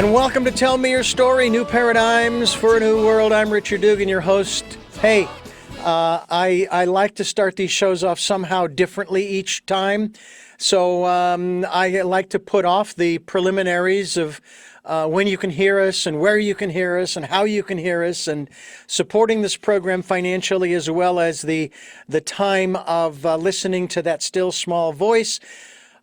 And welcome to Tell Me Your Story, New Paradigms for a New World. I'm Richard Dugan, your host. Hey, I like to start these shows off somehow differently each time. So I like to put off the preliminaries of when you can hear us and where you can hear us and how you can hear us, and supporting this program financially, as well as the time of listening to that still small voice.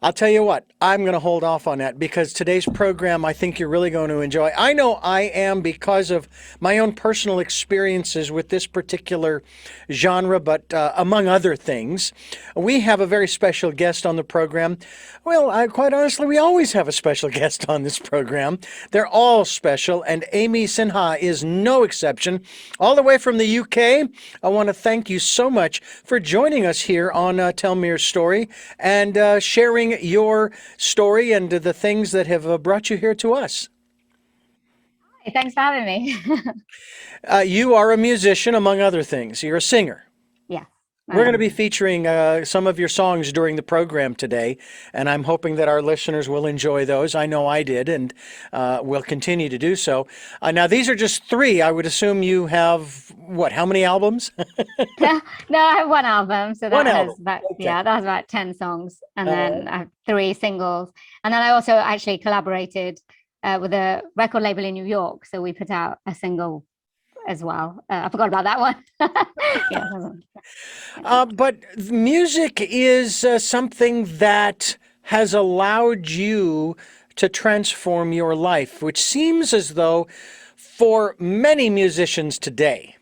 I'll tell you what, I'm going to hold off on that because today's program I think you're really going to enjoy. I know I am, because of my own personal experiences with this particular genre, but among other things, we have a very special guest on the program. Well, quite honestly, we always have a special guest on this program. They're all special, and Amy Sinha is no exception. All the way from the UK, I want to thank you so much for joining us here on Tell Me Your Story and sharing your story and the things that have brought you here to us. Hi, thanks for having me. You are a musician, among other things. You're a singer. Yeah. We're going to be featuring some of your songs during the program today, and I'm hoping that our listeners will enjoy those. I know I did, and will continue to do so. Now, these are just three. I would assume you have, what, how many albums? No, I have one album, so that has album. about Okay. that has about 10 songs, and then I have 3 singles, and then I also actually collaborated with a record label in New York, so we put out a single as well. I forgot about that one. But music is something that has allowed you to transform your life, which seems as though for many musicians today,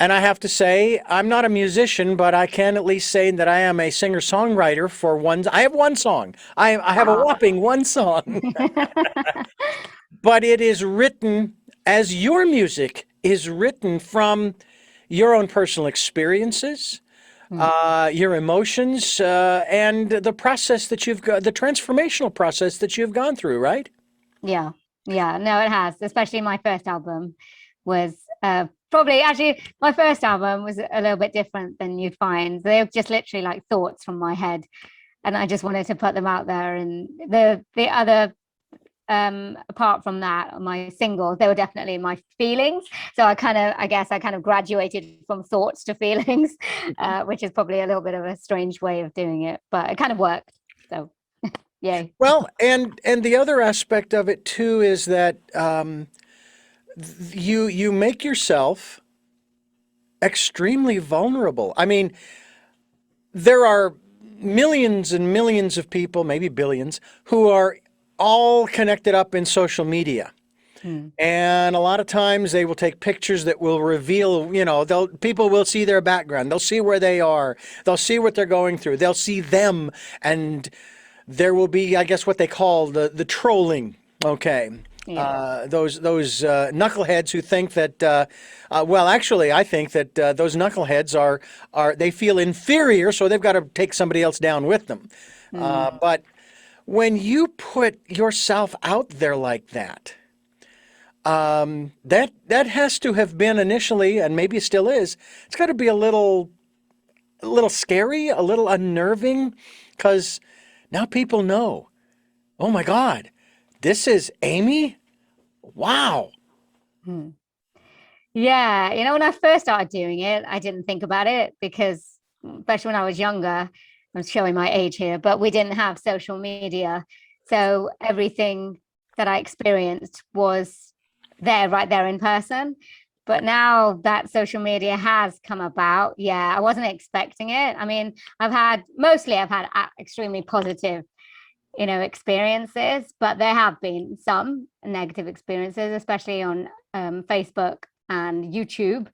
and I have to say, I'm not a musician, but I can at least say that I am a singer-songwriter for one. I have one song. I have a whopping one song. But it is written, as your music is written, from your own personal experiences, your emotions, and the process that you've got, the transformational process that you've gone through, right? Yeah, no, it has. Especially my first album was probably actually my first album was a little bit different than you'd find. They're just literally like thoughts from my head, and I just wanted to put them out there. And the other apart from that, my singles, they were definitely my feelings. So I guess I kind of graduated from thoughts to feelings, which is probably a little bit of a strange way of doing it, but it kind of worked. So yay. Well, and the other aspect of it too is that you make yourself extremely vulnerable. I mean, there are millions and millions of people, maybe billions, who are all connected up in social media. And a lot of times they will take pictures that will reveal, people will see their background. They'll see where they are. They'll see what they're going through. They'll see them. And there will be, I guess, what they call the trolling. Okay. Yeah. Those knuckleheads who think that, well, actually, I think that those knuckleheads they feel inferior, so they've got to take somebody else down with them. But when you put yourself out there like that, that has to have been initially, and maybe it still is, it's got to be a little scary, a little unnerving, because now people know, oh my God, this is Amy? Wow. Yeah, when I first started doing it, I didn't think about it because, especially when I was younger, I'm showing my age here, but we didn't have social media. So everything that I experienced was right there in person. But now that social media has come about, I wasn't expecting it. I mean, I've had extremely positive, experiences, but there have been some negative experiences, especially on Facebook and YouTube,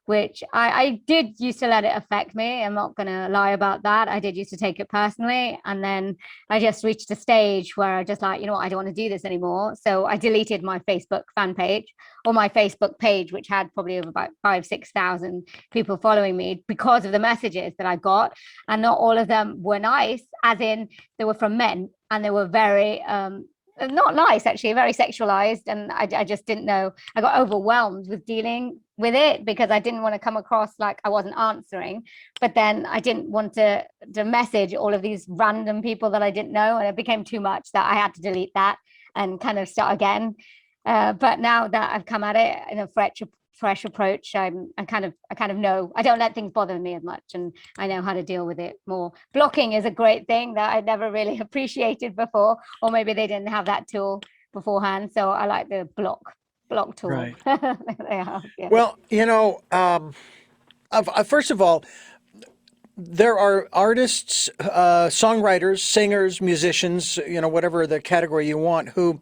which I did used to let it affect me. I'm not going to lie about that. I did used to take it personally. And then I just reached a stage where I just like, I don't want to do this anymore. So I deleted my Facebook fan page, or my Facebook page, which had probably over about 5,000-6,000 people following me, because of the messages that I got. And not all of them were nice, as in they were from men, and they were very not nice, actually, very sexualized. And I just didn't know. I got overwhelmed with dealing with it because I didn't want to come across like I wasn't answering, but then I didn't want to message all of these random people that I didn't know. And it became too much that I had to delete that. and kind of start again. But now that I've come at it in a fresh approach, I kind of know I don't let things bother me as much, and I know how to deal with it more. Blocking is a great thing that I never really appreciated before, or maybe they didn't have that tool beforehand. So I like the block tool. Right. Yeah. Well, first of all, there are artists, songwriters, singers, musicians, whatever the category you want, who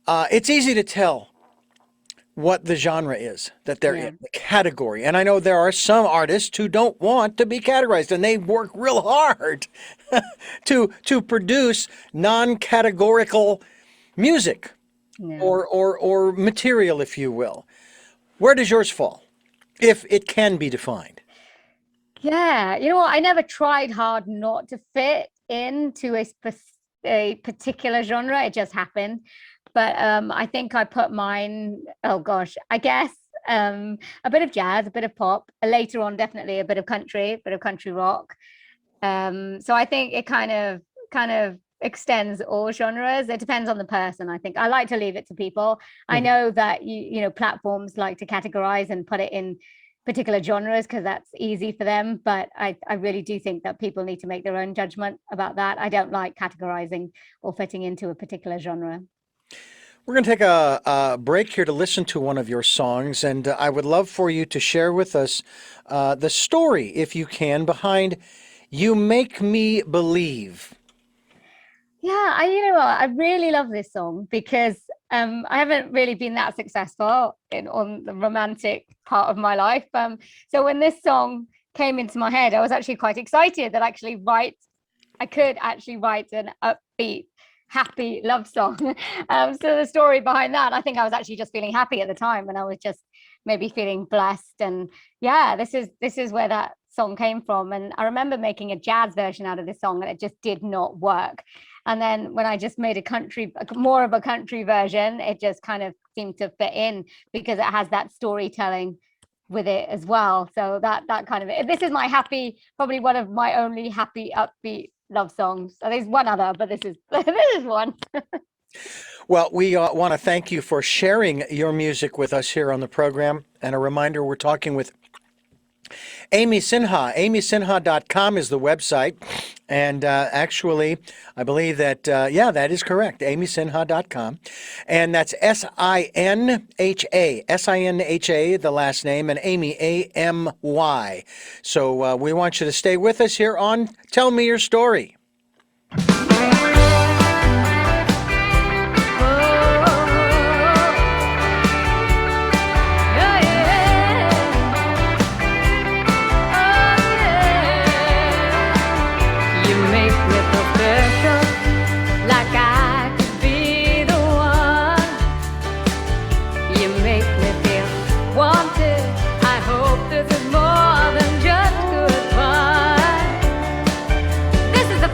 it's easy to tell what the genre is that they're in, the category. And I know there are some artists who don't want to be categorized, and they work real hard to produce non-categorical music or material, if you will. Where does yours fall, if it can be defined? Yeah, you know what? I never tried hard not to fit into a particular genre. It just happened. But I think I put mine, oh gosh, I guess a bit of jazz, a bit of pop, later on definitely a bit of country rock. So I think it kind of extends all genres. It depends on the person. I think I like to leave it to people. I know that platforms like to categorize and put it in particular genres because that's easy for them, but I really do think that people need to make their own judgment about that. I don't like categorizing or fitting into a particular genre. We're going to take a break here to listen to one of your songs, and I would love for you to share with us the story, if you can, behind "You Make Me Believe." Yeah, I really love this song because I haven't really been that successful on the romantic part of my life. So when this song came into my head, I was actually quite excited that I could actually write an upbeat, happy love song. So the story behind that, I think I was actually just feeling happy at the time, and I was just maybe feeling blessed. And yeah, this is where that song came from. And I remember making a jazz version out of this song, and it just did not work. And then when I just made more of a country version, it just kind of seemed to fit in because it has that storytelling with it as well. So that kind of, this is my happy, probably one of my only happy, upbeat love songs. So there's one other, but this is one. Well, we want to thank you for sharing your music with us here on the program. And a reminder, we're talking with Amy Sinha. AmySinha.com is the website. And actually, I believe that, that is correct. AmySinha.com. And that's SINHA, the last name, and Amy, AMY. So we want you to stay with us here on Tell Me Your Story. This is the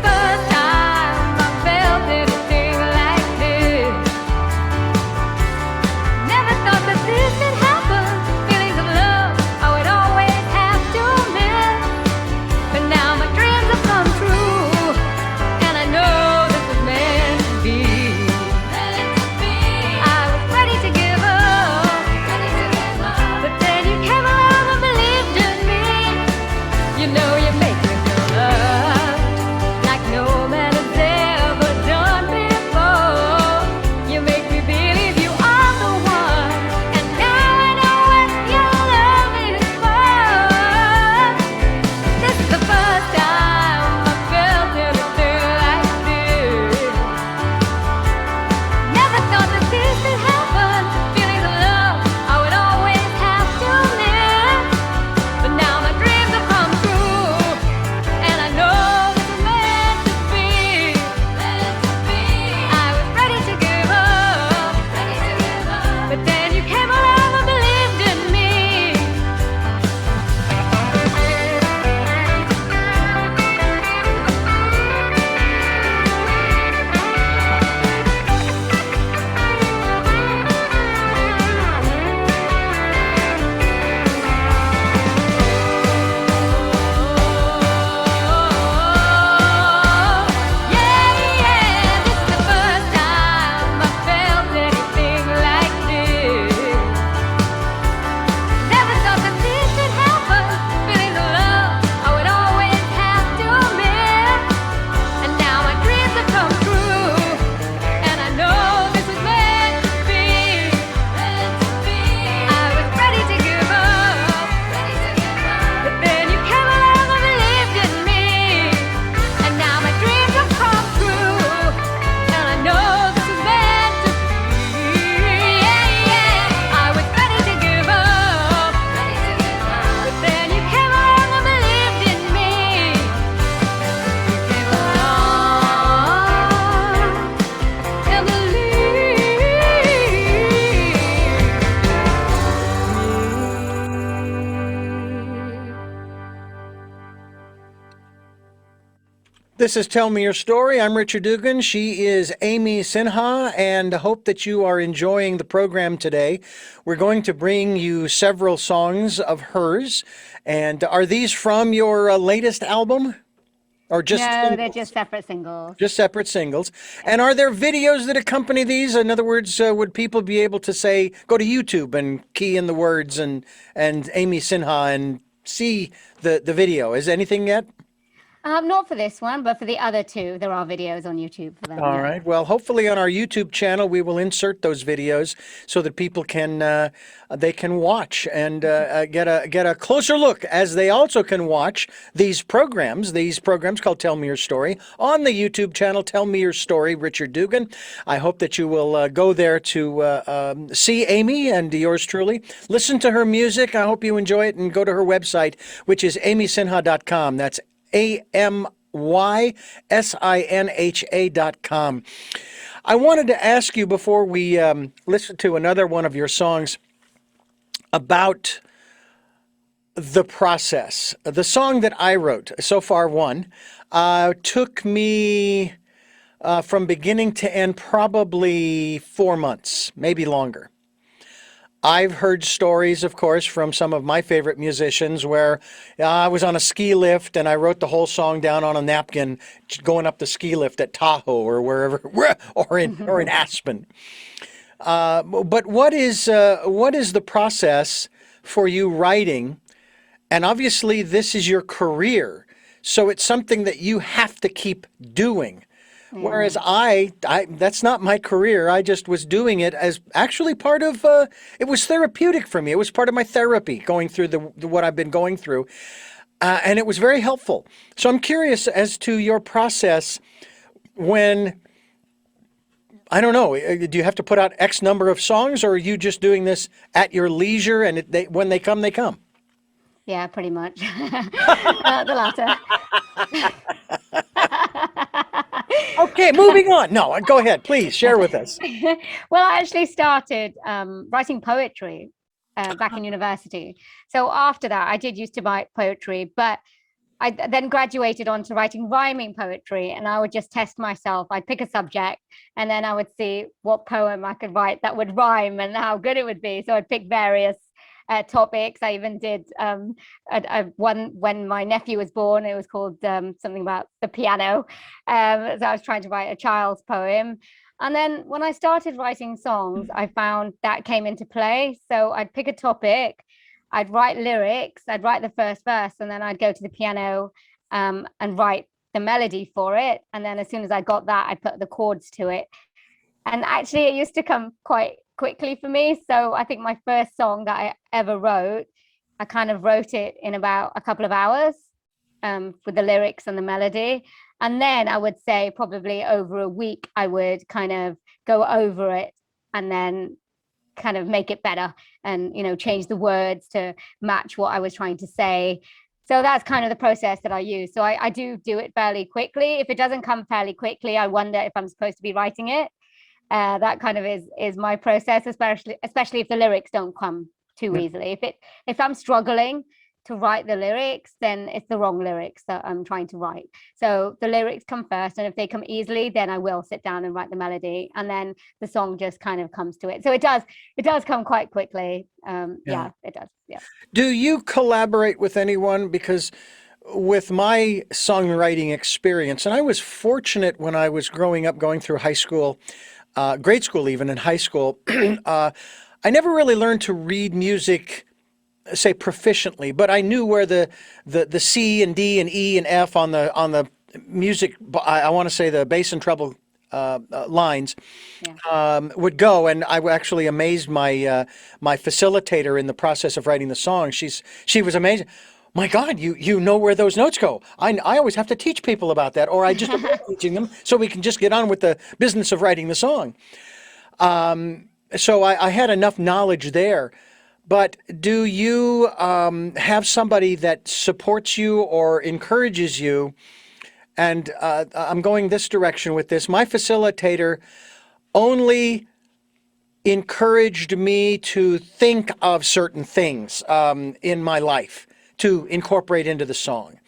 This is Tell Me Your Story. I'm Richard Dugan. She is Amy Sinha, and I hope that you are enjoying the program today. We're going to bring you several songs of hers. And are these from your latest album? Or just No, they're singles? just separate singles. Just separate singles. And are there videos that accompany these? In other words, would people be able to say, go to YouTube and key in the words and Amy Sinha and see the video? Is anything yet? Not for this one, but for the other two, there are videos on YouTube for them. All Yeah. right. Well, hopefully on our YouTube channel, we will insert those videos so that people can they can watch and get a closer look, as they also can watch these programs called Tell Me Your Story on the YouTube channel, Tell Me Your Story, Richard Dugan. I hope that you will go there to see Amy and yours truly. Listen to her music. I hope you enjoy it, and go to her website, which is amysinha.com. That's amysinha.com. I wanted to ask you before we listen to another one of your songs about the process. The song that I wrote, So Far One, took me from beginning to end probably 4 months, maybe longer. I've heard stories, of course, from some of my favorite musicians where I was on a ski lift and I wrote the whole song down on a napkin going up the ski lift at Tahoe or wherever, or in Aspen. But what is the process for you writing? And obviously this is your career, so it's something that you have to keep doing. Whereas I that's not my career. I just was doing it as actually part of, it was therapeutic for me. It was part of my therapy going through what I've been going through. And it was very helpful. So I'm curious as to your process when, I don't know, do you have to put out X number of songs, or are you just doing this at your leisure and when they come, they come? Yeah, pretty much. The latter. Okay, moving on. No, go ahead, please share with us. Well, I actually started writing poetry back in university. So after that, I did used to write poetry, but I then graduated onto writing rhyming poetry, and I would just test myself. I'd pick a subject, and then I would see what poem I could write that would rhyme and how good it would be. So I'd pick various topics. I even did one when my nephew was born. It was called something about the piano. So I was trying to write a child's poem. And then when I started writing songs, I found that came into play. So I'd pick a topic, I'd write lyrics, I'd write the first verse, and then I'd go to the piano and write the melody for it. And then as soon as I got that, I'd put the chords to it. And actually, it used to come quite quickly for me. So I think my first song that I ever wrote, I kind of wrote it in about a couple of hours with the lyrics and the melody. And then I would say probably over a week, I would kind of go over it and then kind of make it better and, change the words to match what I was trying to say. So that's kind of the process that I use. So I do it fairly quickly. If it doesn't come fairly quickly, I wonder if I'm supposed to be writing it. That kind of is my process, especially if the lyrics don't come too easily. If I'm struggling to write the lyrics, then it's the wrong lyrics that I'm trying to write. So the lyrics come first, and if they come easily, then I will sit down and write the melody, and then the song just kind of comes to it. So it does come quite quickly. Yeah, it does. Yeah. Do you collaborate with anyone? Because with my songwriting experience, and I was fortunate when I was growing up, going through high school, grade school, even in high school, I never really learned to read music, say proficiently, but I knew where the C and D and E and F on the music, I want to say the bass and treble lines would go, and I actually amazed my my facilitator in the process of writing the song. She was amazing. My God, you know where those notes go. I always have to teach people about that, or I just avoid teaching them so we can just get on with the business of writing the song. So I had enough knowledge there. But do you have somebody that supports you or encourages you? And I'm going this direction with this. My facilitator only encouraged me to think of certain things in my life to incorporate into the song.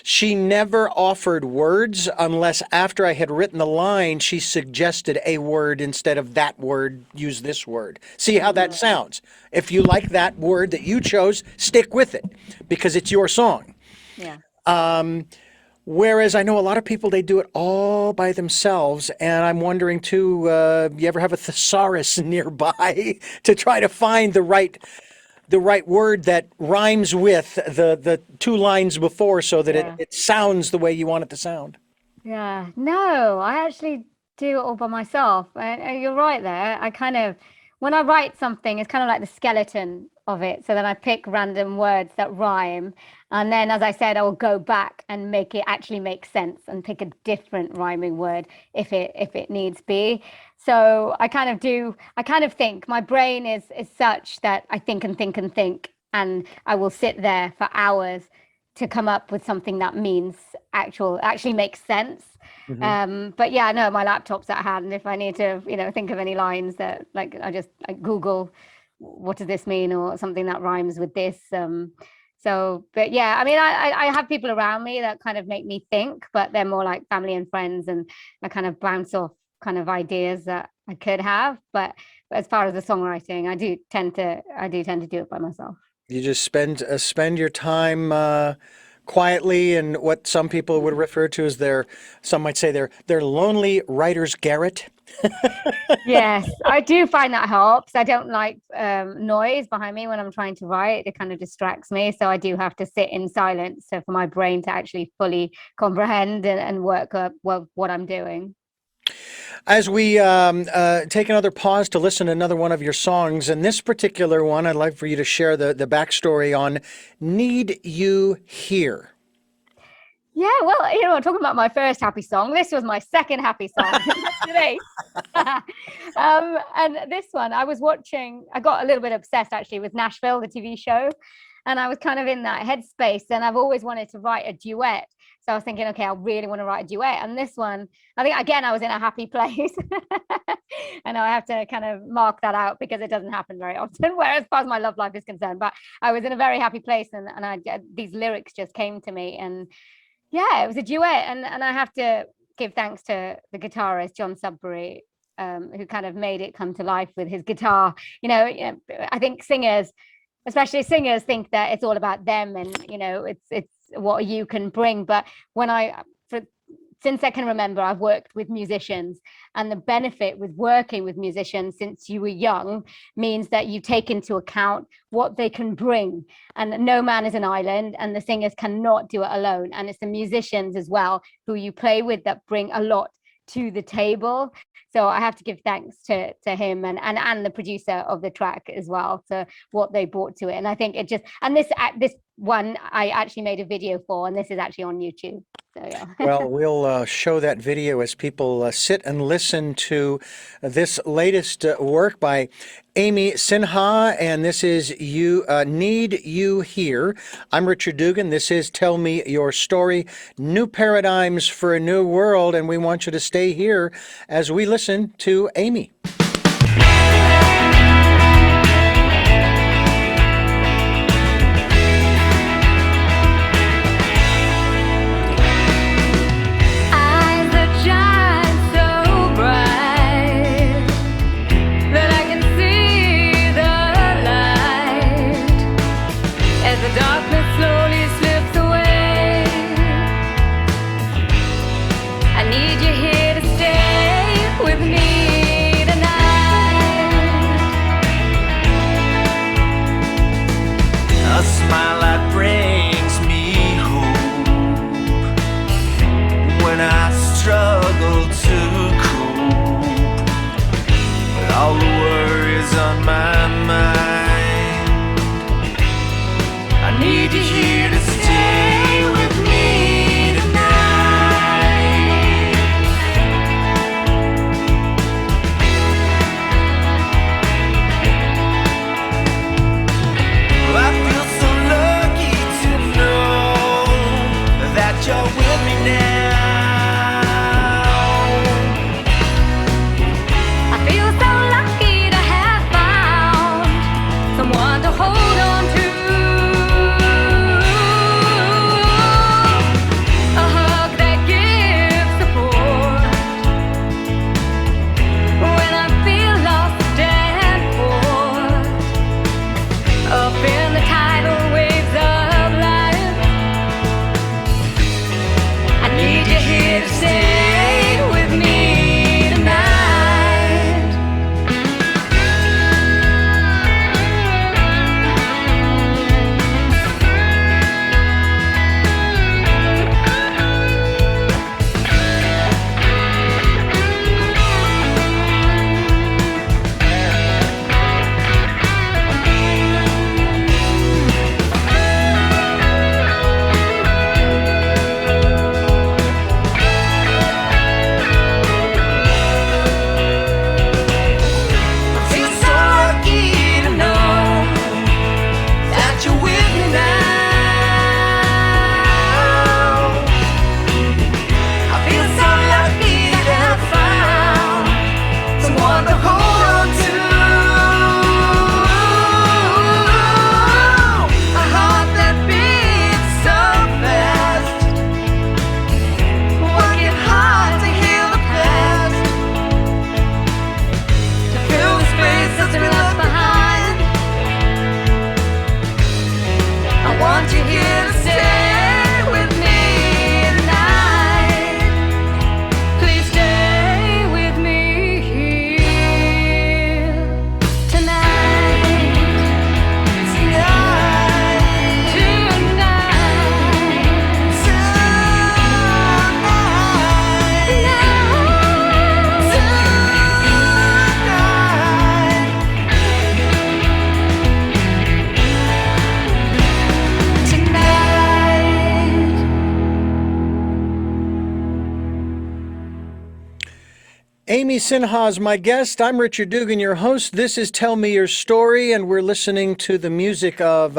She never offered words unless after I had written the line, she suggested a word instead of that word, use this word. See how that sounds. If you like that word that you chose, stick with it because it's your song. Yeah. Whereas I know a lot of people, they do it all by themselves. And I'm wondering too, you ever have a thesaurus nearby to try to find the right word that rhymes with the two lines before so that Yeah. it sounds the way you want it to sound? Yeah. No, I actually do it all by myself. And you're right there. When I write something, it's kind of like the skeleton of it. So then I pick random words that rhyme. And then, as I said, I will go back and make it actually make sense and pick a different rhyming word if it needs be. So I kind of think my brain is such that I think and think and think, and I will sit there for hours to come up with something that means actually makes sense. But yeah, no, my laptop's at hand. If I need to, think of any lines that I Google, what does this mean, or something that rhymes with this. But yeah, I mean, I have people around me that kind of make me think, but they're more like family and friends, and I kind of bounce off kind of ideas that I could have. But as far as the songwriting, I do tend to do it by myself. You just spend your time quietly in what some people would refer to as some might say their lonely writer's garret. Yes, I do find that helps. I don't like noise behind me when I'm trying to write. It kind of distracts me. So I do have to sit in silence, so for my brain to actually fully comprehend and work up what I'm doing. As we take another pause to listen to another one of your songs, and this particular one, I'd like for you to share the backstory on Need You Here. Yeah, well, talking about my first happy song, this was my second happy song today. And this one, I got a little bit obsessed actually with Nashville, the TV show. And I was kind of in that headspace, and I've always wanted to write a duet. So I was thinking, okay, I really want to write a duet. And this one, I think, again, I was in a happy place. And I have to kind of mark that out because it doesn't happen very often, where as far as my love life is concerned. But I was in a very happy place, and these lyrics just came to me. And yeah, it was a duet. And I have to give thanks to the guitarist, John Sudbury, who kind of made it come to life with his guitar. I think especially singers, think that it's all about them, and it's what you can bring. But since I can remember, I've worked with musicians, and the benefit with working with musicians since you were young means that you take into account what they can bring, and no man is an island, and the singers cannot do it alone. And it's the musicians as well who you play with that bring a lot to the table. So I have to give thanks to him and the producer of the track as well, to what they brought to it. And I think it just, and this one I actually made a video for, and this is actually on YouTube. So yeah. Well, we'll show that video as people sit and listen to this latest work by Amy Sinha, and this is Need You Here. I'm Richard Dugan. This is Tell Me Your Story, New Paradigms for a New World, and we want you to stay here as we listen to Amy. Amy Sinha is my guest. I'm Richard Dugan, your host. This is Tell Me Your Story, and we're listening to the music of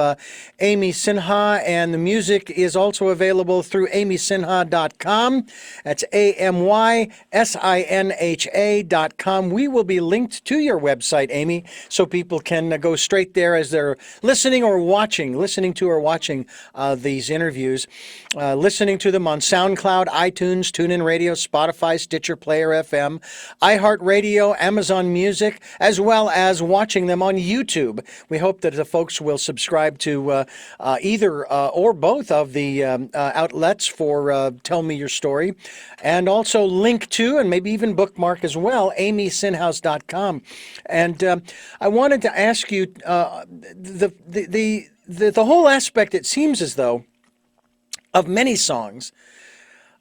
Amy Sinha, and the music is also available through amysinha.com. That's AMYSINHA.com. We will be linked to your website, Amy, so people can go straight there as they're listening to or watching these interviews. Listening to them on SoundCloud, iTunes, TuneIn Radio, Spotify, Stitcher, Player FM, iHeartRadio, Amazon Music, as well as watching them on YouTube. We hope that the folks will subscribe to either or both of the outlets for Tell Me Your Story, and also link to and maybe even bookmark as well amysinhouse.com. And I wanted to ask you the whole aspect. It seems as though of many songs,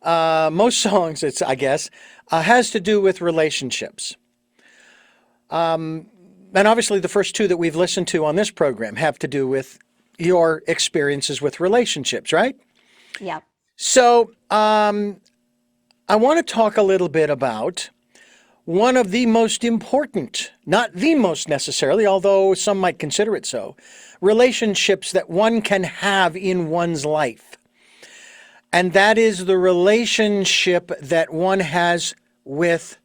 most songs, I guess, has to do with relationships. And obviously the first two that we've listened to on this program have to do with your experiences with relationships, right? Yeah. So I want to talk a little bit about one of the most important, not the most necessarily, although some might consider it so, relationships that one can have in one's life. And that is the relationship that one has with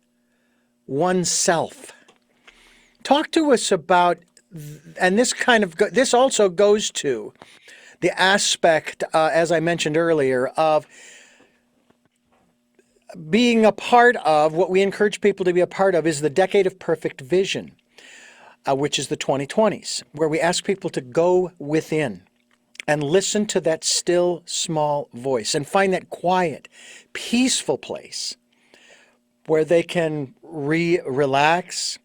oneself. Talk to us about, and this also goes to the aspect, as I mentioned earlier, of being a part of, what we encourage people to be a part of is the Decade of Perfect Vision, which is the 2020s, where we ask people to go within and listen to that still, small voice and find that quiet, peaceful place where they can relax,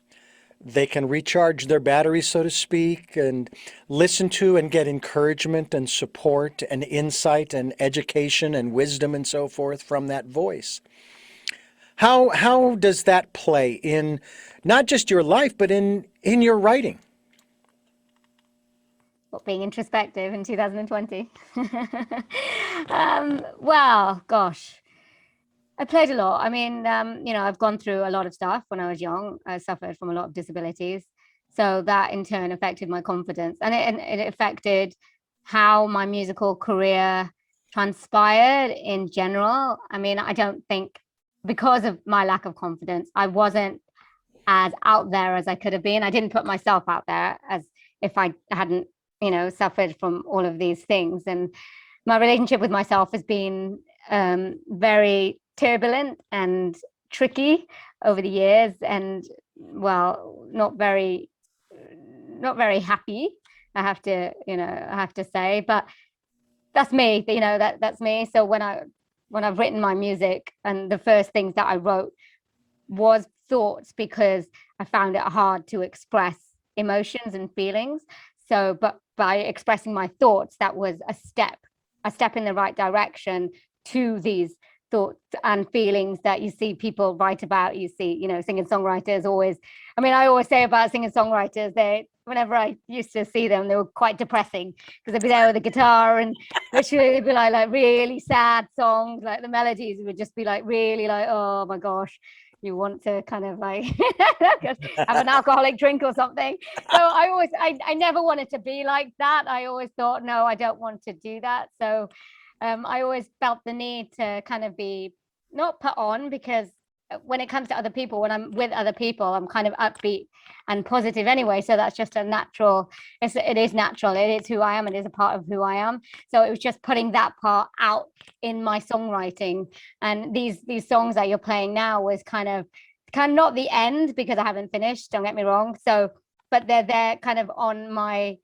they can recharge their batteries, so to speak, and listen to and get encouragement and support and insight and education and wisdom and so forth from that voice. How does that play in not just your life, but in your writing? Being introspective in 2020. Well, gosh, I played a lot. I mean, I've gone through a lot of stuff when I was young. I suffered from a lot of disabilities. So that in turn affected my confidence, and it affected how my musical career transpired in general. I mean, I don't think, because of my lack of confidence, I wasn't as out there as I could have been. I didn't put myself out there as if I hadn't suffered from all of these things. And my relationship with myself has been very turbulent and tricky over the years, and well, not very happy, I have to say. But that's me, that's me. So when I've written my music, and the first things that I wrote was thoughts, because I found it hard to express emotions and feelings. So, but by expressing my thoughts, that was a step in the right direction to these thoughts and feelings that you see people write about. You see, singing songwriters always, I always say about singing songwriters, whenever I used to see them, they were quite depressing, because they'd be there with a guitar, and literally it'd be like really sad songs, like the melodies would just be like really like, oh my gosh, you want to kind of like have an alcoholic drink or something. So I never wanted to be like that. I always thought, no, I don't want to do that. So I always felt the need to kind of be not put on, because when it comes to other people, when I'm with other people, I'm kind of upbeat and positive anyway. So that's just a natural, it is natural. It is who I am. It is a part of who I am. So it was just putting that part out in my songwriting. And these songs that you're playing now was kind of not the end, because I haven't finished, don't get me wrong. So, but they're kind of on my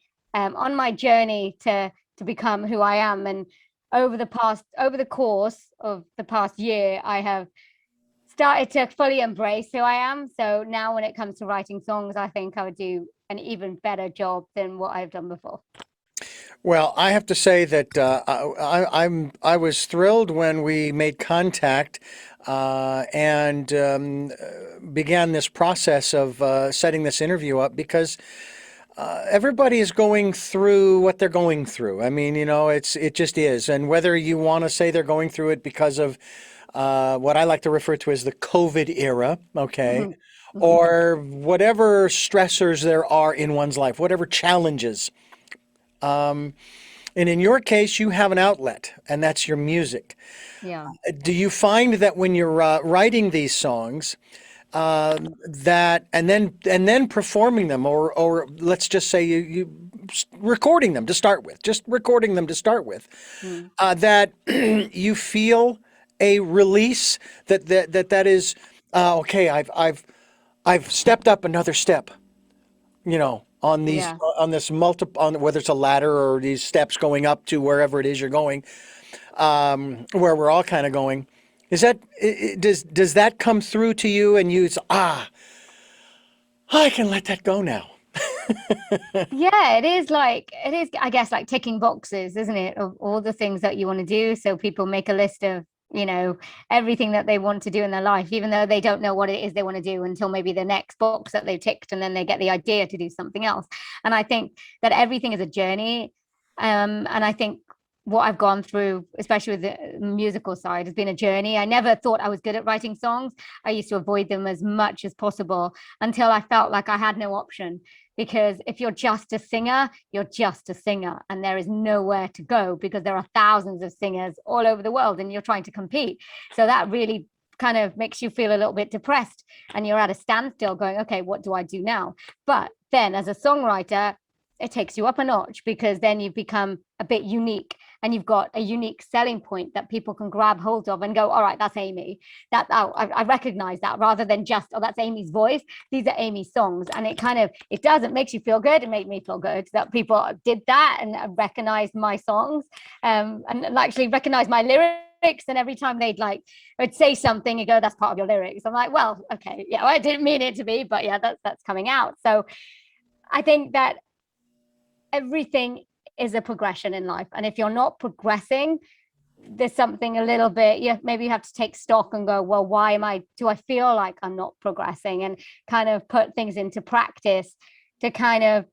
journey to become who I am. And over the course of the past year, I have started to fully embrace who I am. So now when it comes to writing songs, I think I would do an even better job than what I've done before. Well, I have to say that I was thrilled when we made contact and began this process of setting this interview up, because everybody is going through what they're going through. I mean, it just is. And whether you want to say they're going through it because of what I like to refer to as the COVID era, okay, Mhm. Mhm. or whatever stressors there are in one's life, whatever challenges. And in your case, you have an outlet, and that's your music. Yeah. Do you find that when you're writing these songs, that and then performing them, or let's just say you recording them to start with, just recording them to start with, Mm. that you feel a release that is okay. I've stepped up another step, on these Yeah. on this on whether it's a ladder or these steps going up to wherever it is you're going, where we're all kind of going. Is that does that come through to you and you say, I can let that go now? Yeah, it is, I guess, like ticking boxes, isn't it? Of all the things that you want to do. So people make a list of, everything that they want to do in their life, even though they don't know what it is they want to do until maybe the next box that they've ticked, and then they get the idea to do something else. And I think that everything is a journey. And I think what I've gone through, especially with the musical side, has been a journey. I never thought I was good at writing songs. I used to avoid them as much as possible until I felt like I had no option, because if you're just a singer, you're just a singer, and there is nowhere to go because there are thousands of singers all over the world and you're trying to compete. So that really kind of makes you feel a little bit depressed, and you're at a standstill going, okay, what do I do now? But then as a songwriter, it takes you up a notch, because then you've become a bit unique, and you've got a unique selling point that people can grab hold of and go, all right, that's Amy. I recognize that, rather than just, oh, that's Amy's voice. These are Amy's songs. And it makes you feel good. It made me feel good that people did that and recognized my songs, and actually recognized my lyrics. And every time I'd say something, you go, that's part of your lyrics. I'm like, well, okay, yeah, well, I didn't mean it to be, but yeah, that's coming out. So I think that everything is a progression in life. And if you're not progressing, there's something a little bit, maybe you have to take stock and go, well, do I feel like I'm not progressing? And kind of put things into practice to kind of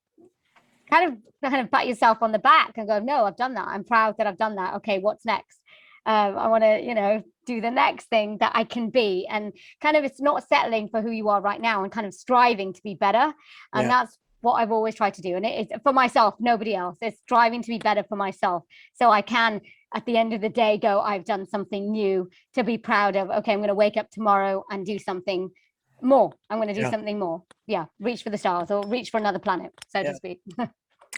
pat yourself on the back and go, no, I've done that. I'm proud that I've done that. Okay, what's next? I want to, do the next thing that I can be. And kind of, it's not settling for who you are right now, and kind of striving to be better. And Yeah. that's what I've always tried to do. And it's for myself, nobody else. It's striving to be better for myself. So I can, at the end of the day, go, I've done something new to be proud of. Okay, I'm going to wake up tomorrow and do something more. I'm going to do Yeah. something more. Yeah, reach for the stars, or reach for another planet, so Yeah. to speak.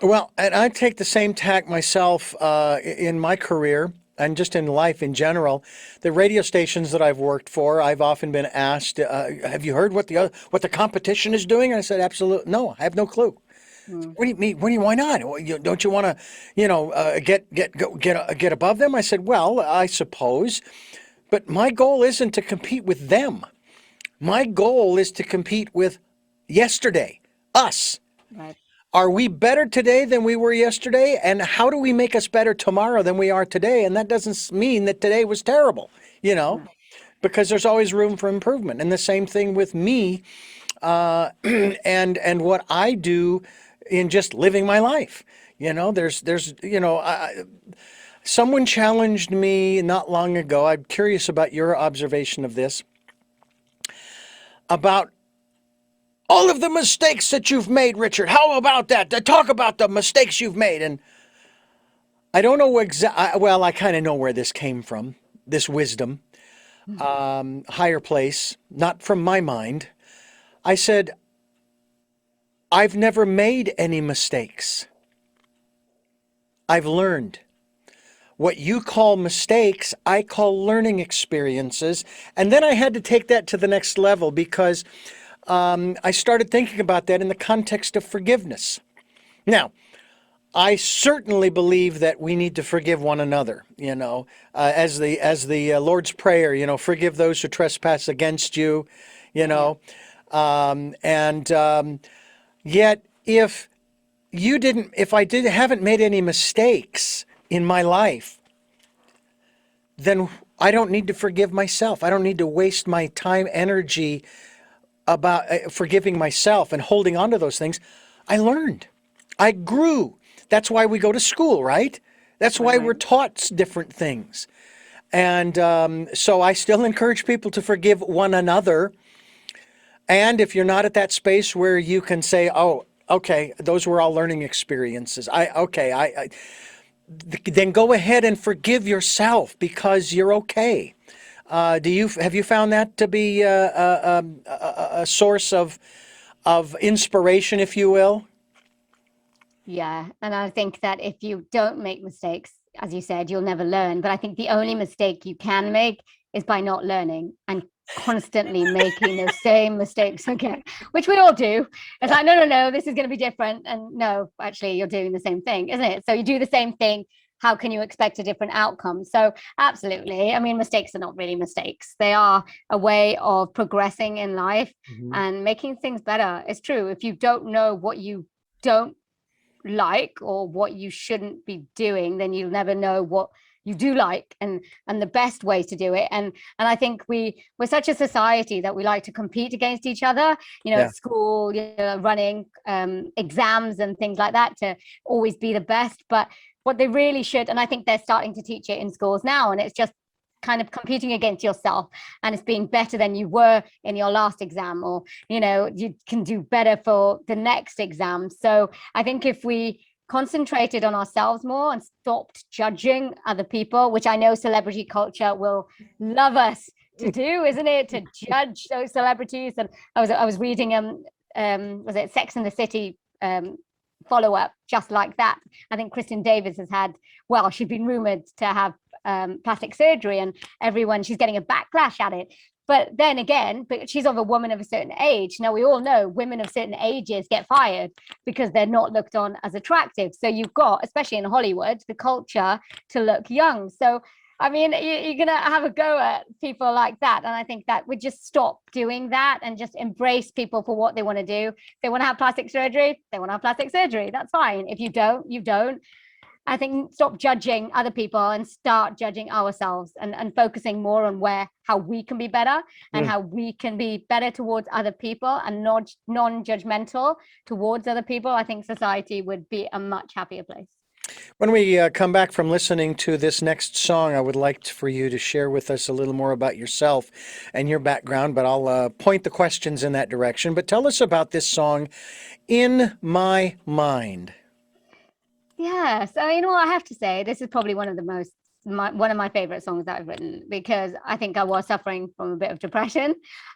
Well, and I take the same tack myself in my career and just in life in general. The radio stations that I've worked for, I've often been asked, "Have you heard what the competition is doing?" And I said, "Absolutely, no, I have no clue." Mm. What do you mean? Why not? Don't you want to, get above them? I said, well, I suppose, but my goal isn't to compete with them. My goal is to compete with yesterday, us. Right. Are we better today than we were yesterday? And how do we make us better tomorrow than we are today? And that doesn't mean that today was terrible, No. because there's always room for improvement. And the same thing with me, and what I do in just living my life. There's someone challenged me not long ago. I'm curious about your observation of this, about all of the mistakes that you've made, Richard. How about that? To talk about the mistakes you've made. And I don't know well, I kind of know where this came from, this wisdom, Mm. higher place, not from my mind. I said, I've never made any mistakes. I've learned. What you call mistakes, I call learning experiences. And then I had to take that to the next level, because I started thinking about that in the context of forgiveness. Now, I certainly believe that we need to forgive one another, as the Lord's Prayer, forgive those who trespass against you, you Yeah. know. And yet, if I haven't made any mistakes in my life, then I don't need to forgive myself. I don't need to waste my time, energy about forgiving myself and holding on to those things. I learned. I grew. That's why we go to school, right? That's Right. why Right. we're taught different things. And so I still encourage people to forgive one another. And if you're not at that space where you can say, "Oh, okay, those were all learning experiences," then go ahead and forgive yourself because you're okay. Have you found that to be a source of inspiration, if you will? Yeah. And I think that if you don't make mistakes, as you said, you'll never learn. But I think the only mistake you can make is by not learning and constantly making those same mistakes again, which we all do. It's like, no, no, no, this is going to be different. And no, actually, you're doing the same thing, isn't it? So you do the same thing. How can you expect a different outcome? So, absolutely. I mean, mistakes are not really mistakes. They are a way of progressing in life and making things better. It's true. If you don't know what you don't like or what you shouldn't be doing, then you'll never know what you do like and the best ways to do it. And I think we're such a society that we like to compete against each other, at school, running exams and things like that to always be the best. But what they really should, and I think they're starting to teach it in schools now, and it's just kind of competing against yourself, and it's being better than you were in your last exam, or you can do better for the next exam. So I think if we concentrated on ourselves more and stopped judging other people, which I know celebrity culture will love us to do, isn't it, to judge those celebrities. And I was reading was it Sex and the City follow up just like that. I think Kristen Davis has had, well, she'd been rumored to have plastic surgery, and she's getting a backlash at it. But then again, but she's of a woman of a certain age. Now, we all know women of certain ages get fired because they're not looked on as attractive. So you've got, especially in Hollywood, the culture to look young. So I mean, you're going to have a go at people like that. And I think that we just stop doing that and just embrace people for what they want to do. If they want to have plastic surgery, they want to have plastic surgery. That's fine. If you don't, you don't. I think stop judging other people and start judging ourselves, and focusing more on how we can be better and how we can be better towards other people and not non-judgmental towards other people. I think society would be a much happier place. When we come back from listening to this next song, I would like for you to share with us a little more about yourself and your background, but I'll point the questions in that direction. But tell us about this song, In My Mind. Yeah, so I have to say, this is probably one of my favorite songs that I've written, because I think I was suffering from a bit of depression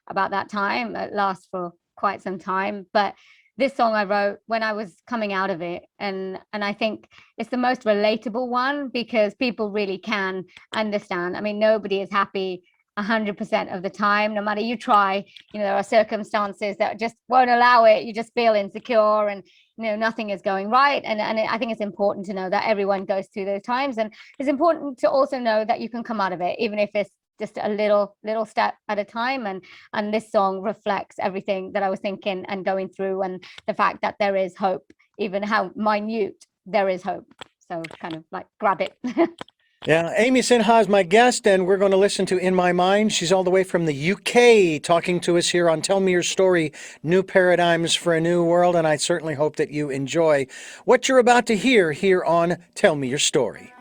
about that time. It lasts for quite some time, but this song I wrote when I was coming out of it, and I think it's the most relatable one because people really can understand. I mean, nobody is happy 100% of the time, no matter you try. There are circumstances that just won't allow it. You just feel insecure, and nothing is going right. And I think it's important to know that everyone goes through those times, and it's important to also know that you can come out of it, even if it's just a little step at a time. And this song reflects everything that I was thinking and going through, and the fact that there is hope, even how minute there is hope. So kind of like grab it. Yeah, Amy Sinha is my guest, and we're going to listen to In My Mind. She's all the way from the UK talking to us here on Tell Me Your Story, New Paradigms for a New World, and I certainly hope that you enjoy what you're about to hear here on Tell Me Your Story.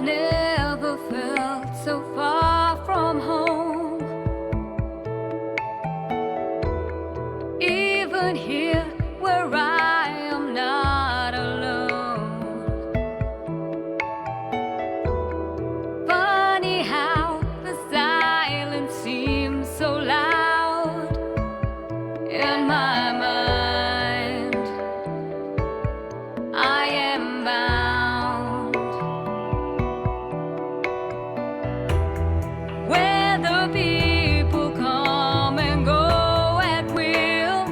Never felt so far from home. Even here where I am not alone. Funny how the silence seems so loud in my mind. I am bound. Whether people come and go at will,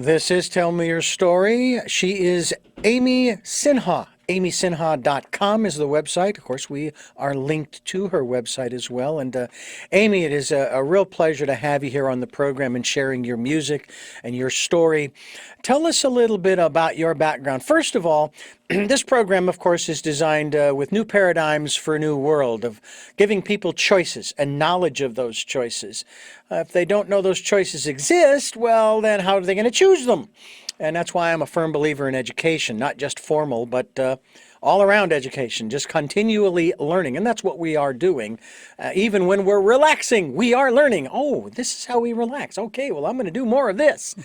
This is Tell Me Your Story. She is Amy Sinha. AmySinha.com is the website. Of course, we are linked to her website as well. And Amy, it is a real pleasure to have you here on the program and sharing your music and your story. Tell us a little bit about your background. First of all, this program, of course, is designed with new paradigms for a new world of giving people choices and knowledge of those choices. If they don't know those choices exist, well, then how are they going to choose them? And that's why I'm a firm believer in education, not just formal, but all around education, just continually learning. And that's what we are doing. Even when we're relaxing, we are learning. Oh, this is how we relax. Okay, well, I'm going to do more of this.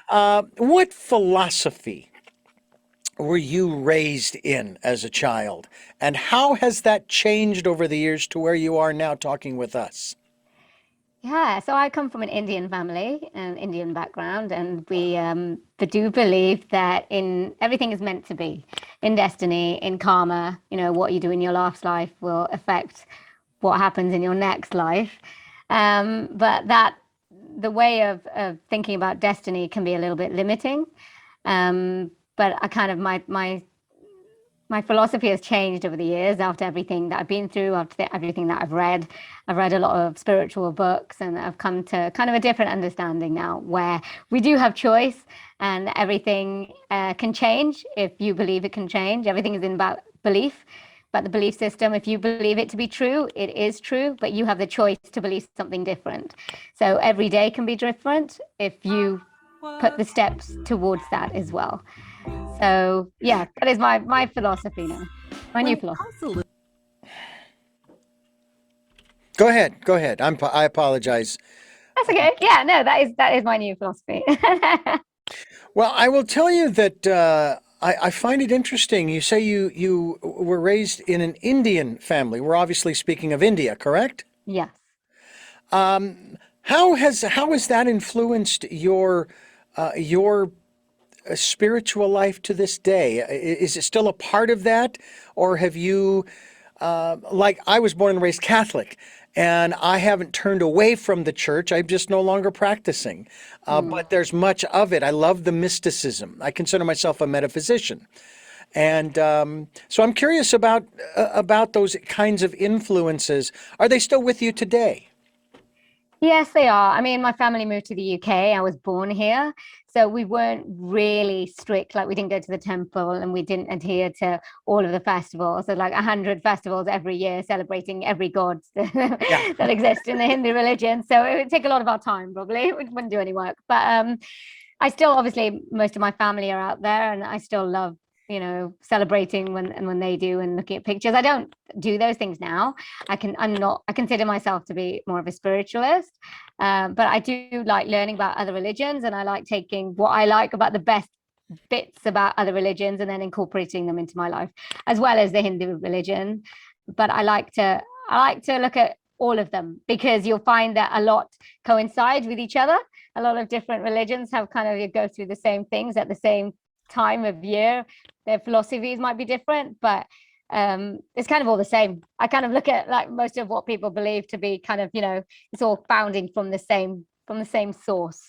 What philosophy were you raised in as a child? And how has that changed over the years to where you are now talking with us? Yeah, so I come from an Indian family, an Indian background, and we do believe that in everything is meant to be, in destiny, in karma. You know, what you do in your last life will affect what happens in your next life. But that the way of thinking about destiny can be a little bit limiting. But I kind of my philosophy has changed over the years after everything that I've been through, after everything that I've read. I've read a lot of spiritual books and I've come to kind of a different understanding now where we do have choice and everything can change if you believe it can change. Everything is about belief, about the belief system. If you believe it to be true, it is true, but you have the choice to believe something different. So every day can be different if you put the steps towards that as well. So yeah, that is my philosophy now, my new philosophy. Go ahead. Go ahead. I apologize. That's okay. Yeah, no, that is my new philosophy. Well, I will tell you that I find it interesting. You say you were raised in an Indian family. We're obviously speaking of India, correct? Yes. How has that influenced your spiritual life to this day? Is it still a part of that, or have you, like I was born and raised Catholic, and I haven't turned away from the church. I'm just no longer practicing. But there's much of it. I love the mysticism. I consider myself a metaphysician. And so I'm curious about those kinds of influences. Are they still with you today? Yes, they are. I mean, my family moved to the UK. I was born here. So we weren't really strict. Like we didn't go to the temple and we didn't adhere to all of the festivals. So like 100 festivals every year celebrating every god Yeah. that exists in the Hindu religion. So it would take a lot of our time probably. We wouldn't do any work. But I still obviously most of my family are out there and I still love celebrating when they do and looking at pictures. I don't do those things now. I consider myself to be more of a spiritualist, but I do like learning about other religions and I like taking what I like about the best bits about other religions and then incorporating them into my life, as well as the Hindu religion. But I like to look at all of them because you'll find that a lot coincide with each other. A lot of different religions have kind of go through the same things at the same time of year. Their philosophies might be different, but it's kind of all the same. I kind of look at like most of what people believe to be kind of, it's all founding from the same source,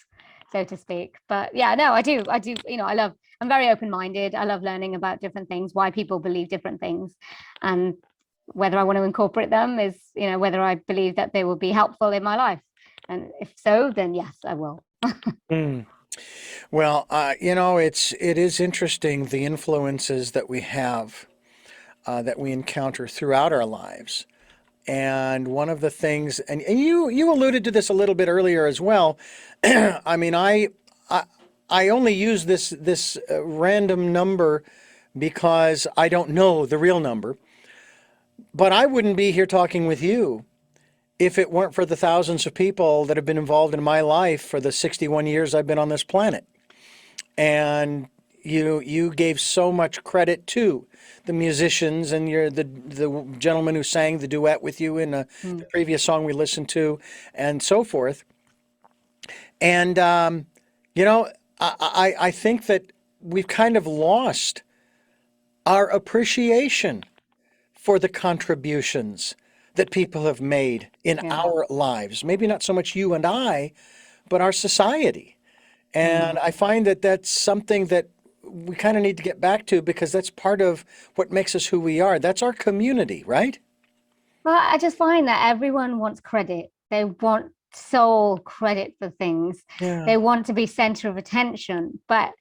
so to speak. But yeah, no, I do, I'm very open-minded. I love learning about different things, why people believe different things, and whether I want to incorporate them is, whether I believe that they will be helpful in my life. And if so, then yes, I will. Mm. Well, it is interesting the influences that we have, that we encounter throughout our lives. And one of the things, and you alluded to this a little bit earlier as well. I mean, I I only use this random number because I don't know the real number. But I wouldn't be here talking with you if it weren't for the thousands of people that have been involved in my life for the 61 years I've been on this planet. And you gave so much credit to the musicians and the gentleman who sang the duet with you in the previous song we listened to, and so forth. And you know, I think that we've kind of lost our appreciation for the contributions that people have made in Yeah. our lives. Maybe not so much you and I, but our society. And I find that that's something that we kind of need to get back to because that's part of what makes us who we are. That's our community, right? Well, I just find that everyone wants credit. They want sole credit for things. Yeah. They want to be center of attention. But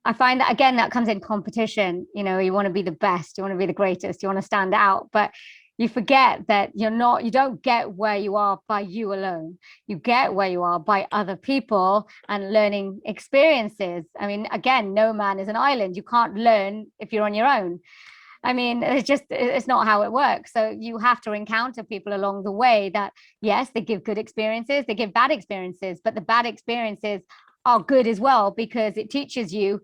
I find that again, that comes in competition. You want to be the best, you want to be the greatest, you want to stand out. But you forget that you don't get where you are by you alone. You get where you are by other people and learning experiences. I mean, again, no man is an island. You can't learn if you're on your own. I mean, it's not how it works. So you have to encounter people along the way that, yes, they give good experiences, they give bad experiences, but the bad experiences are good as well because it teaches you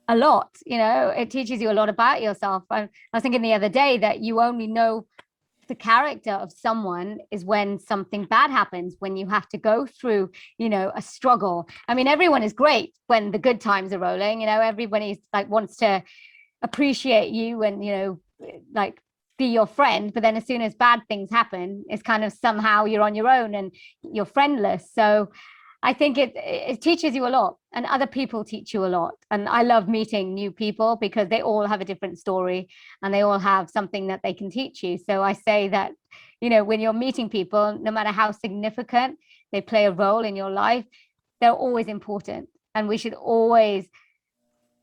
a lot. It teaches you a lot about yourself. I was thinking the other day that you only know the character of someone is when something bad happens, when you have to go through, a struggle. I mean, everyone is great when the good times are rolling. Everybody's like wants to appreciate you and like be your friend, but then as soon as bad things happen, it's kind of somehow you're on your own and you're friendless. So I think it teaches you a lot, and other people teach you a lot. And I love meeting new people because they all have a different story and they all have something that they can teach you. So I say that when you're meeting people, no matter how significant they play a role in your life, they're always important, and we should always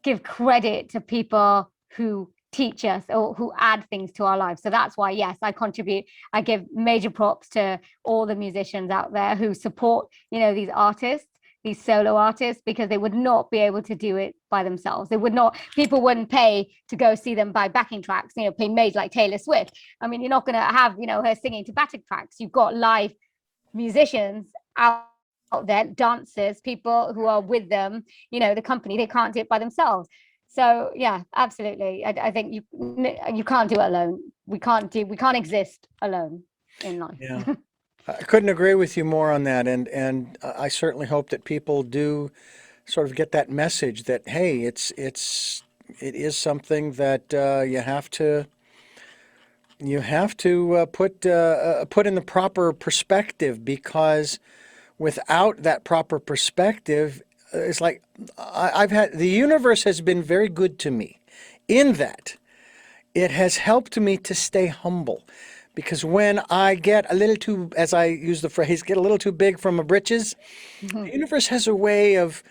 give credit to people who teach us or who add things to our lives. So that's why, yes, I contribute. I give major props to all the musicians out there who support, these artists, these solo artists, because they would not be able to do it by themselves. People wouldn't pay to go see them buy backing tracks, pay made like Taylor Swift. I mean, you're not going to have, her singing to backing tracks. You've got live musicians out there, dancers, people who are with them, the company, they can't do it by themselves. So yeah, absolutely. I think you can't do it alone. We can't exist alone in life. Yeah. I couldn't agree with you more on that. And I certainly hope that people do sort of get that message that, hey, it is something that you have to put in the proper perspective, because without that proper perspective, it's like the universe has been very good to me in that it has helped me to stay humble. Because when I get a little too, as I use the phrase, get a little too big from my britches, the universe has a way of,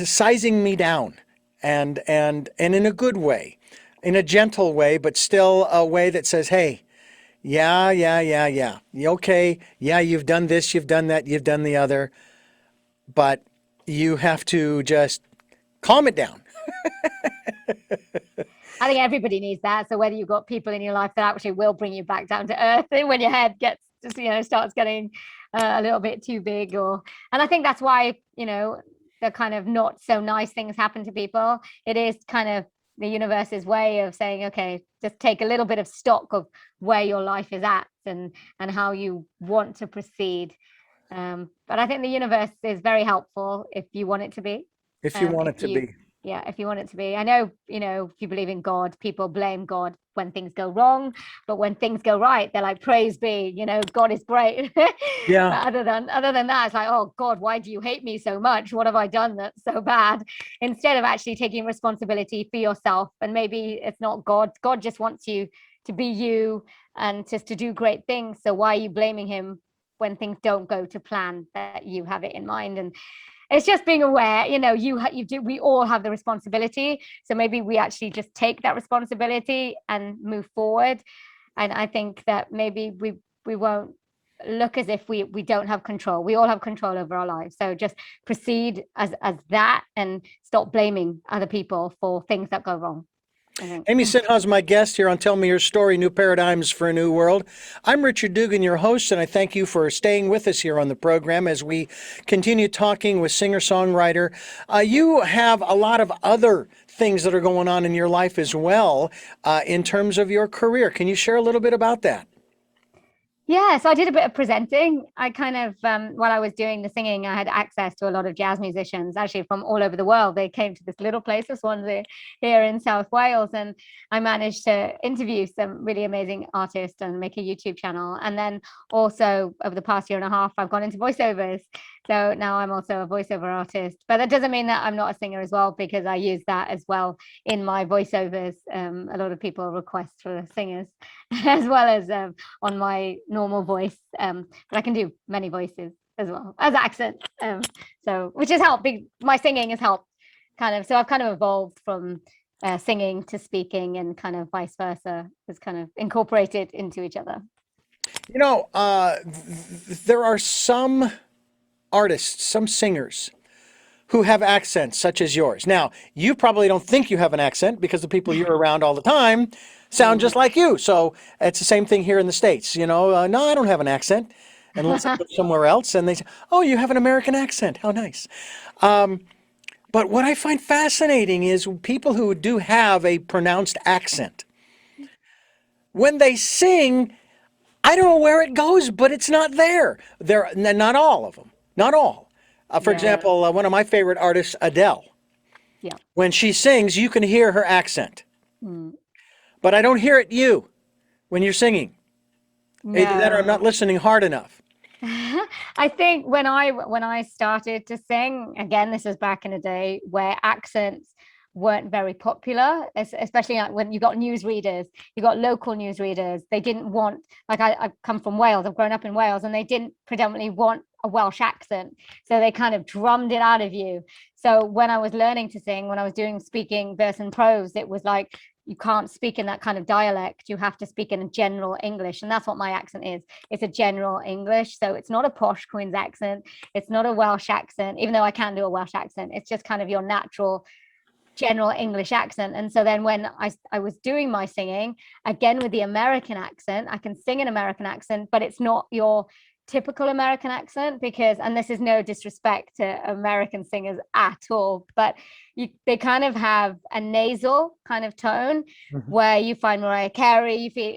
sizing me down, and in a good way, in a gentle way, but still a way that says, hey, yeah, yeah, yeah, yeah. Okay, yeah, you've done this, you've done that, you've done the other, but you have to just calm it down. I think everybody needs that. So whether you've got people in your life that actually will bring you back down to earth when your head gets starts getting a little bit too big, and I think that's why the kind of not so nice things happen to people. It is kind of the universe's way of saying, okay, just take a little bit of stock of where your life is at and how you want to proceed. But I think the universe is very helpful if you want it to be. If you want If it to you be. Yeah, if you want it to be. I know, if you believe in God, people blame God when things go wrong, but when things go right, they're like, praise be, God is great. But Yeah. other than that, it's like, oh God, why do you hate me so much? What have I done that's so bad? Instead of actually taking responsibility for yourself. And maybe it's not God. God just wants you to be you and just to do great things. So why are you blaming him when things don't go to plan that you have it in mind? And it's just being aware, we all have the responsibility. So maybe we actually just take that responsibility and move forward. And I think that maybe we won't look as if we don't have control. We all have control over our lives. So just proceed as that and stop blaming other people for things that go wrong, I think. Amy Sinha is my guest here on Tell Me Your Story, New Paradigms for a New World. I'm Richard Dugan, your host, and I thank you for staying with us here on the program as we continue talking with singer-songwriter. You have a lot of other things that are going on in your life as well in terms of your career. Can you share a little bit about that? Yeah, so I did a bit of presenting. I kind of, while I was doing the singing, I had access to a lot of jazz musicians, actually from all over the world. They came to this little place, Swansea, here in South Wales, and I managed to interview some really amazing artists and make a YouTube channel. And then also over the past year and a half, I've gone into voiceovers. So now I'm also a voiceover artist, but that doesn't mean that I'm not a singer as well, because I use that as well in my voiceovers. A lot of people request for singers as well as on my normal voice. But I can do many voices as well as accents. So which has helped. My singing has helped kind of. So I've kind of evolved from singing to speaking, and kind of vice versa, is kind of incorporated into each other. You know, there are some artists, some singers who have accents such as yours. Now, you probably don't think you have an accent because the people you're around all the time sound just like you. So it's the same thing here in the States. You know, no, I don't have an accent unless I go somewhere else and they say, oh, you have an American accent. How nice. But what I find fascinating is people who do have a pronounced accent. When they sing, I don't know where it goes, but it's not there. Not all of them, not all. For Yeah, example, one of my favorite artists, Adele. yeah. When she sings, you can hear her accent, Mm. but I don't hear it you when you're singing. Either that or I'm not No. listening hard enough. I think when I started to sing, again, this was back in the day where accents weren't very popular, especially like when you got newsreaders, you got local newsreaders. They didn't want, like I come from Wales, I've grown up in Wales, and they didn't predominantly want a Welsh accent. So they kind of drummed it out of you. So when I was learning to sing, when I was doing speaking, verse and prose, it was like, you can't speak in that kind of dialect. You have to speak in a general English. And that's what my accent is. It's a general English. So it's not a posh Queen's accent. It's not a Welsh accent, even though I can do a Welsh accent. It's just kind of your natural general English accent. And so then when I was doing my singing, again with the American accent, I can sing an American accent, but it's not your typical American accent, because, and this is no disrespect to American singers at all, but they kind of have a nasal kind of tone, Mhm. where you find Mariah Carey, you feel,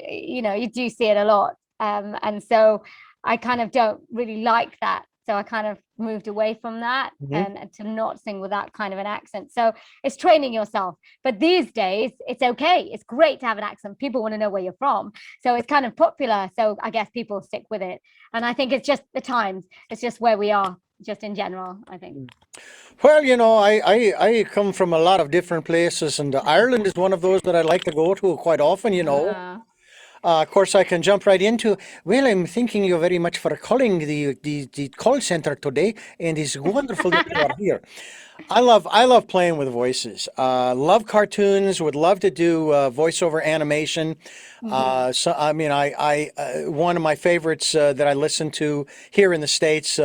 you do see it a lot. And so I kind of don't really like that. So I kind of moved away from that, Mhm. and to not sing with that kind of an accent. So it's training yourself. But these days, it's okay. It's great to have an accent. People want to know where you're from. So it's kind of popular. So I guess people stick with it. And I think it's just the times. It's just where we are, just in general, I think. Well, you know, I come from a lot of different places, and Ireland is one of those that I like to go to quite often, you know. Of course, I can jump right into, well, I'm thanking you very much for calling the call center today, and it's wonderful that you are here. I love playing with voices. Love cartoons. Would love to do voiceover animation. So I mean, one of my favorites that I listen to here in the States.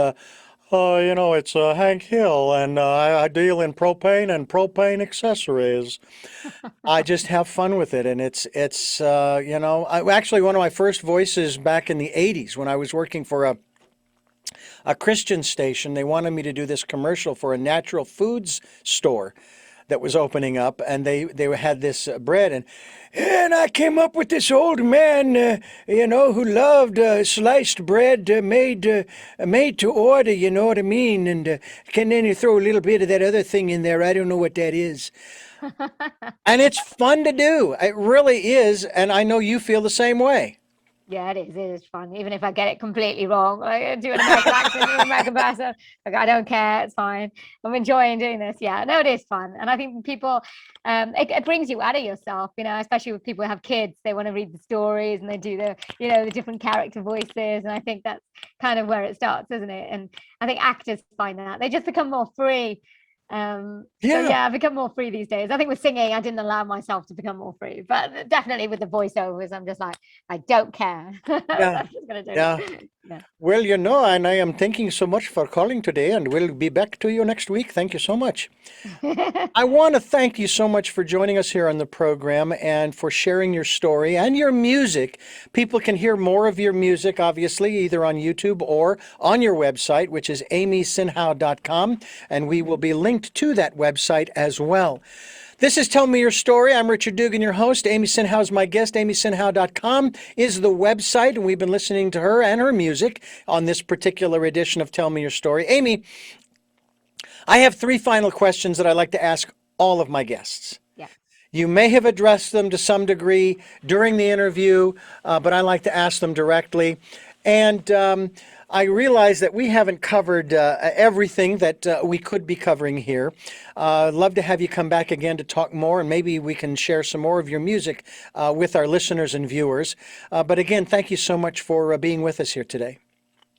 You know, it's Hank Hill, and I deal in propane and propane accessories. I just have fun with it, and you know, actually one of my first voices back in the '80s when I was working for a Christian station. They wanted me to do this commercial for a natural foods store that was opening up, and they had this bread, and I came up with this old man, you know, who loved sliced bread made to order. You know what I mean? And can then you throw a little bit of that other thing in there? I don't know what that is. And it's fun to do. It really is, and I know you feel the same way. Yeah, it is. It is fun, even if I get it completely wrong. I do an American accent, do an American person. Like, I don't care. It's fine. I'm enjoying doing this. Yeah, no, it is fun, and I think people, it brings you out of yourself. Especially with people who have kids, they want to read the stories and they do the different character voices, and I think that's kind of where it starts, isn't it? And I think actors find that they just become more free. So Yeah, yeah, I've become more free these days. I think with singing, I didn't allow myself to become more free, but definitely with the voiceovers, I'm just like, I don't care. yeah, I'm just gonna do yeah. it. Yeah. Well, you know, and I am thanking so much for calling today, and we'll be back to you next week. Thank you so much. I want to thank you so much for joining us here on the program and for sharing your story and your music. People can hear more of your music, obviously, either on YouTube or on your website, which is amysinhow.com, and we will be linked to that website as well. This is Tell Me Your Story. I'm Richard Dugan, your host. Amy Sinhow is my guest. amysinhow.com is the website, and we've been listening to her and her music on this particular edition of Tell Me Your Story. Amy, I have three final questions that I like to ask all of my guests. Yeah. You may have addressed them to some degree during the interview, but I like to ask them directly. And I realize that we haven't covered everything that we could be covering here. Love to have you come back again to talk more, and maybe we can share some more of your music with our listeners and viewers. But again, thank you so much for being with us here today.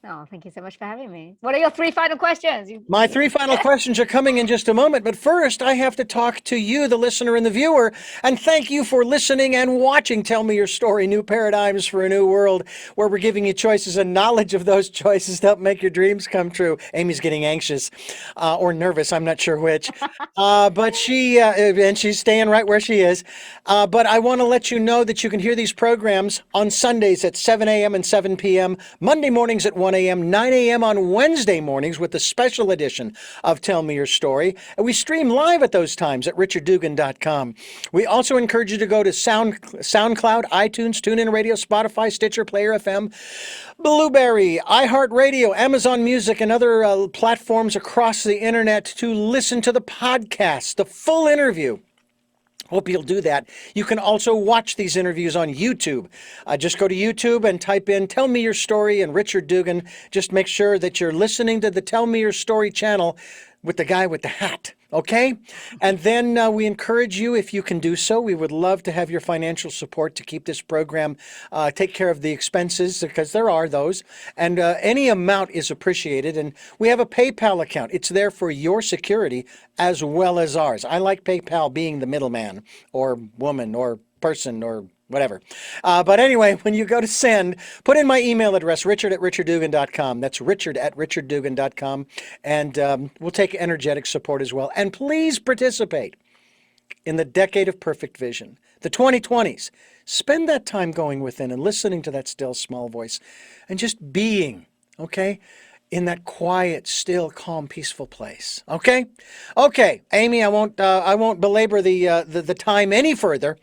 Oh, thank you so much for having me. What are your three final questions? My three final questions are coming in just a moment, but first I have to talk to you, the listener and the viewer, and thank you for listening and watching Tell Me Your Story, New Paradigms for a New World, where we're giving you choices and knowledge of those choices to help make your dreams come true. Amy's getting anxious or nervous, I'm not sure which, but she's staying right where she is. But I want to let you know that you can hear these programs on Sundays at 7 a.m. and 7 p.m., Monday mornings at 1 a.m., 9 a.m. on Wednesday mornings with the special edition of Tell Me Your Story. And we stream live at those times at richarddugan.com. We also encourage you to go to SoundCloud, iTunes, TuneIn Radio, Spotify, Stitcher, Player FM, Blueberry, iHeartRadio, Amazon Music, and other platforms across the internet to listen to the podcast, the full interview. Hope you'll do that. You can also watch these interviews on YouTube. Just go to YouTube and type in Tell Me Your Story and Richard Dugan. Just make sure that you're listening to the Tell Me Your Story channel with the guy with the hat, okay? And then we encourage you, if you can do so, we would love to have your financial support to keep this program, take care of the expenses, because there are those, and any amount is appreciated. And we have a PayPal account. It's there for your security as well as ours. I like PayPal being the middleman or woman or person or whatever. But anyway, when you go to send, put in my email address, richard@richarddugan.com. That's richard@richarddugan.com. And we'll take energetic support as well. And please participate in the Decade of Perfect Vision, the 2020s. Spend that time going within and listening to that still small voice and just being, okay, in that quiet, still, calm, peaceful place. Okay? Okay, Amy, I won't belabor the time any further.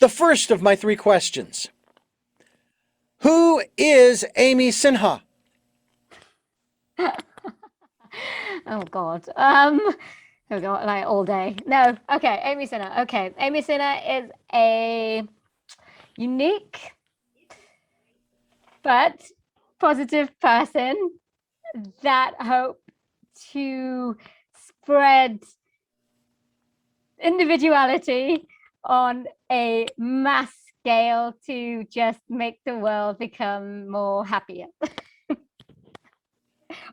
The first of my three questions. Who is Amy Sinha? Oh God. Here we go, like all day. No, okay, Amy Sinha. Okay, Amy Sinha is a unique but positive person that hope to spread individuality on a mass scale to just make the world become more happier.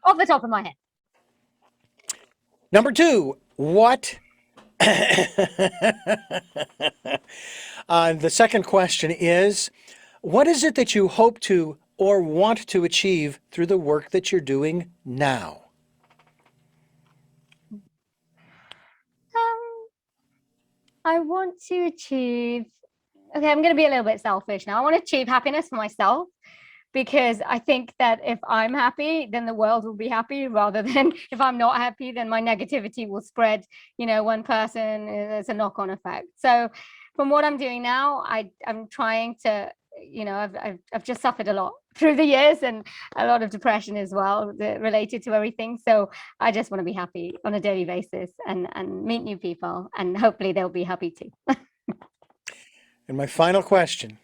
Off the top of my head. Number two, what? The second question is, what is it that you hope to or want to achieve through the work that you're doing now? I want to achieve, okay, I'm going to be a little bit selfish now. I want to achieve happiness for myself, because I think that if I'm happy, then the world will be happy, rather than if I'm not happy, then my negativity will spread, one person, it's a knock-on effect. So from what I'm doing now, I'm trying to, I've just suffered a lot through the years, and a lot of depression as well related to everything. So I just want to be happy on a daily basis and meet new people, and hopefully they'll be happy too. And my final question,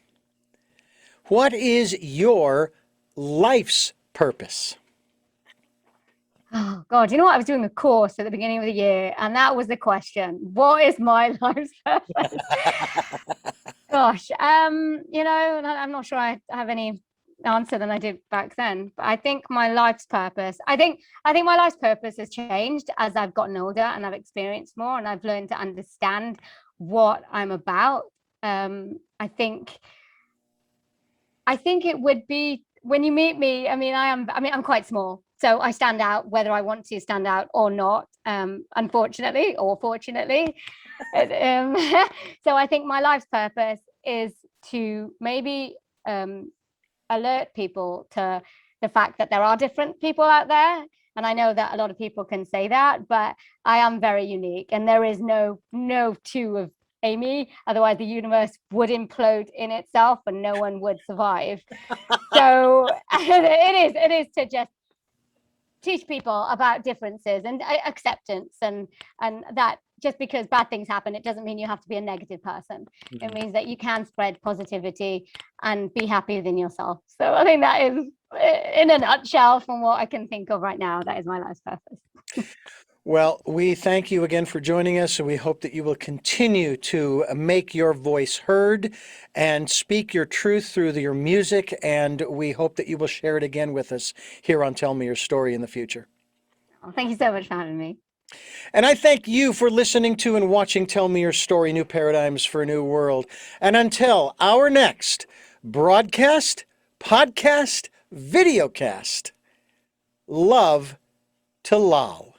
what is your life's purpose? Oh God, you know what? I was doing a course at the beginning of the year, and that was the question. What is my life's purpose? Gosh, I'm not sure I have any answer than I did back then. But I think my life's purpose, I think my life's purpose has changed as I've gotten older and I've experienced more and I've learned to understand what I'm about. I think it would be when you meet me. I'm quite small, so I stand out whether I want to stand out or not, unfortunately or fortunately. So I think my life's purpose is to maybe alert people to the fact that there are different people out there. And I know that a lot of people can say that, but I am very unique, and there is no two of Amy, otherwise the universe would implode in itself and no one would survive. So it is to just teach people about differences and acceptance, and that just because bad things happen, it doesn't mean you have to be a negative person. It means that you can spread positivity and be happy within yourself. So I think that is, in a nutshell, from what I can think of right now, that is my life's purpose. Well, we thank you again for joining us, and we hope that you will continue to make your voice heard and speak your truth through your music, and we hope that you will share it again with us here on Tell Me Your Story in the future. Well, thank you so much for having me. And I thank you for listening to and watching Tell Me Your Story, New Paradigms for a New World. And until our next broadcast, podcast, videocast, love to Lao.